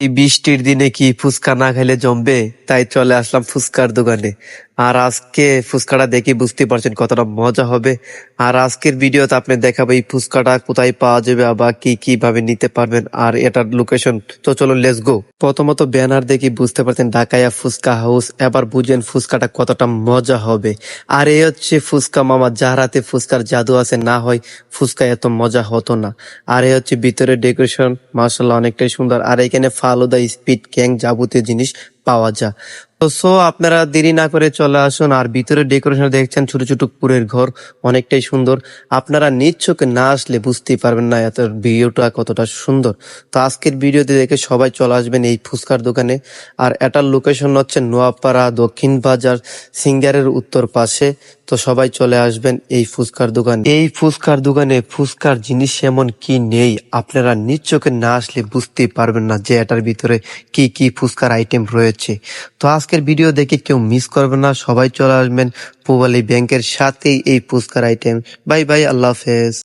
এই বৃষ্টির দিনে কি ফুচকা না খেলে জমবে? তাই চলে আসলাম ফুচকার দোকানে। আর আজকে ফুচকাটা দেখে বুঝতে পারছেন কতটা মজা হবে। আর আজকের ভিডিওতে আপনি দেখাবো এই ফুচকাটা কোথায় পাওয়া যাবে বা কি কিভাবে নিতে পারবেন আর এটার লোকেশন। তো চলো লেটস গো। প্রথমত ব্যানার দেখে বুঝতে পারছেন ঢাকাইয়া ফুচকা হাউস। এবার বুঝেন ফুচকাটা কতটা মজা হবে। আর এই হচ্ছে ফুচকা মামা, যার হাতে ফুচকার জাদু আছে, না হয় ফুচকা এত মজা হতো না। আর এই হচ্ছে ভিতরে ডেকোরেশন, মার্শাল্লাহ অনেকটাই সুন্দর। আর এখানে ফালুদা, স্পিড, ক্যাং যাবতীয় জিনিস পাওয়া যায়। তো আপনারা দেরি না করে চলে আসুন। আর ভিতরে ডেকোরেশন দেখছেন, ছোট ছোট কুড়ের ঘর, অনেকটাই সুন্দর। আপনারা নিজ চোখে না আসলে বুঝতেই পারবেন না এত ভিডিওটা কতটা সুন্দর। তো আজকের ভিডিওতে দেখে সবাই চলে আসবেন এই ফুচকার দোকানে। আর এটার লোকেশন হচ্ছে নোয়াপাড়া দক্ষিণ বাজার, সিঙ্গারের উত্তর পাশে। তো সবাই চলে আসবেন এই ফুচকার দোকানে। এই ফুচকার দোকানে ফুচকার জিনিস এমন কি নেই, আপনারা নিজ চোখে না আসলে বুঝতেই পারবেন না যে এটার ভিতরে কি কি ফুচকার আইটেম রয়েছে। তো আজকের ভিডিও দেখে কেউ মিস করবেন না, সবাই চলে আসবেন পূবালী ব্যাংকের সাথেই এই ফুচকার আইটেম। বাই বাই, আল্লাহ হাফেজ।